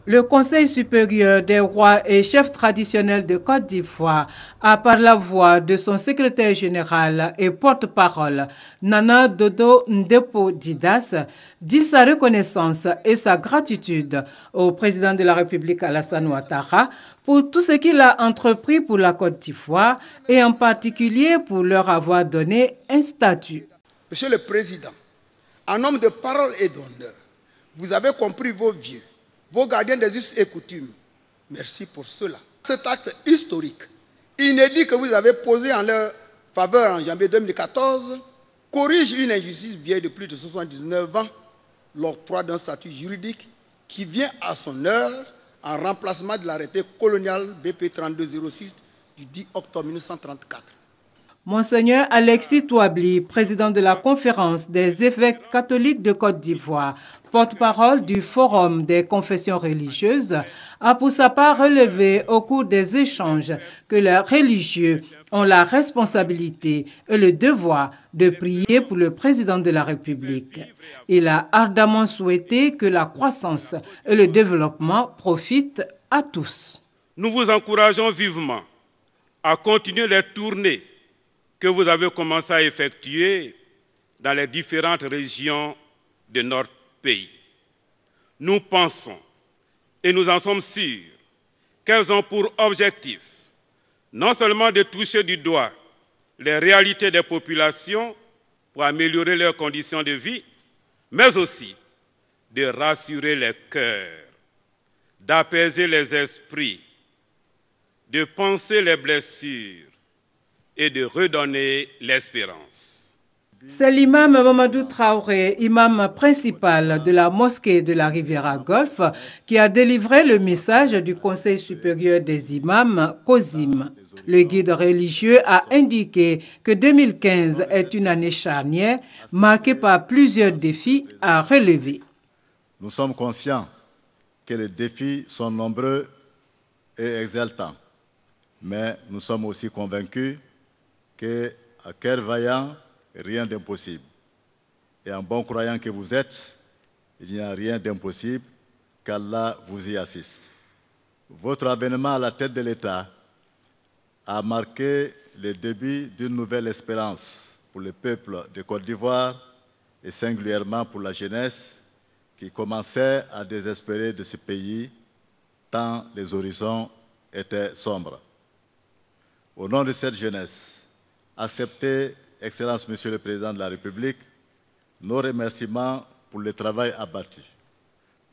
Le Conseil supérieur des rois et chefs traditionnels de Côte d'Ivoire a, par la voix de son secrétaire général et porte-parole, Nana Dodo Ndepo Didas, dit sa reconnaissance et sa gratitude au président de la République Alassane Ouattara pour tout ce qu'il a entrepris pour la Côte d'Ivoire et en particulier pour leur avoir donné un statut. Monsieur le Président, en homme de parole et d'honneur, vous avez compris vos vieux, vos gardiens des us et coutumes. Merci pour cela. Cet acte historique, inédit que vous avez posé en leur faveur en janvier 2014, corrige une injustice vieille de plus de 79 ans, l'octroi d'un statut juridique qui vient à son heure en remplacement de l'arrêté colonial BP 3206 du 10 octobre 1934. Monseigneur Alexis Touabli, président de la conférence des évêques catholiques de Côte d'Ivoire, porte-parole du Forum des confessions religieuses, a pour sa part relevé au cours des échanges que les religieux ont la responsabilité et le devoir de prier pour le président de la République. Il a ardemment souhaité que la croissance et le développement profitent à tous. Nous vous encourageons vivement à continuer les tournées que vous avez commencé à effectuer dans les différentes régions de notre pays. Nous pensons, et nous en sommes sûrs, qu'elles ont pour objectif non seulement de toucher du doigt les réalités des populations pour améliorer leurs conditions de vie, mais aussi de rassurer les cœurs, d'apaiser les esprits, de panser les blessures et de redonner l'espérance. C'est l'imam Mamadou Traoré, imam principal de la mosquée de la Riviera Golfe, qui a délivré le message du Conseil supérieur des imams, COSIM. Le guide religieux a indiqué que 2015 est une année charnière, marquée par plusieurs défis à relever. Nous sommes conscients que les défis sont nombreux et exaltants, mais nous sommes aussi convaincus qu'à cœur vaillant, rien d'impossible. Et en bon croyant que vous êtes, il n'y a rien d'impossible, qu'Allah vous y assiste. Votre avènement à la tête de l'État a marqué le début d'une nouvelle espérance pour le peuple de Côte d'Ivoire et singulièrement pour la jeunesse qui commençait à désespérer de ce pays tant les horizons étaient sombres. Au nom de cette jeunesse, acceptez, Excellence Monsieur le Président de la République, nos remerciements pour le travail abattu.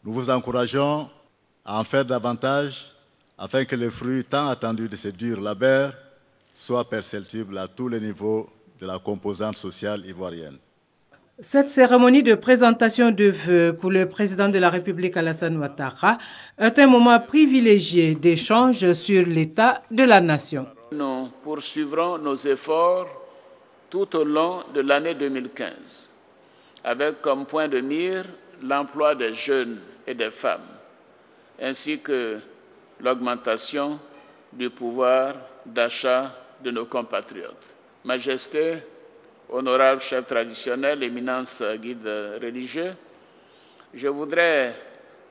Nous vous encourageons à en faire davantage afin que les fruits tant attendus de ce dur labeur soient perceptibles à tous les niveaux de la composante sociale ivoirienne. Cette cérémonie de présentation de vœux pour le président de la République Alassane Ouattara est un moment privilégié d'échange sur l'état de la nation. Nous poursuivrons nos efforts tout au long de l'année 2015, avec comme point de mire l'emploi des jeunes et des femmes, ainsi que l'augmentation du pouvoir d'achat de nos compatriotes. Majesté, honorable chef traditionnel, éminence guide religieux, je voudrais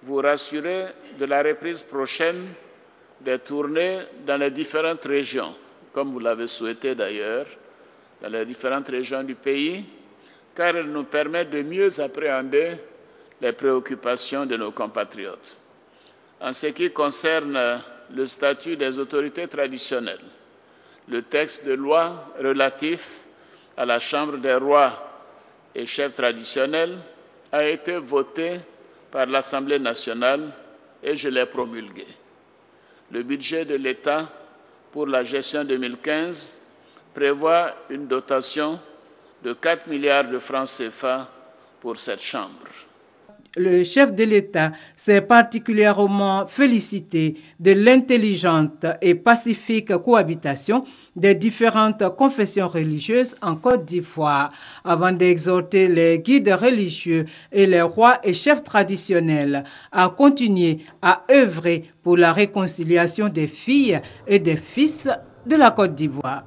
vous rassurer de la reprise prochaine des tournées dans les différentes régions, comme vous l'avez souhaité d'ailleurs, dans les différentes régions du pays, car elle nous permet de mieux appréhender les préoccupations de nos compatriotes. En ce qui concerne le statut des autorités traditionnelles, le texte de loi relatif à la Chambre des rois et chefs traditionnels a été voté par l'Assemblée nationale et je l'ai promulgué. Le budget de l'État pour la gestion 2015 prévoit une dotation de 4 milliards de francs CFA pour cette Chambre. Le chef de l'État s'est particulièrement félicité de l'intelligente et pacifique cohabitation des différentes confessions religieuses en Côte d'Ivoire, avant d'exhorter les guides religieux et les rois et chefs traditionnels à continuer à œuvrer pour la réconciliation des filles et des fils de la Côte d'Ivoire.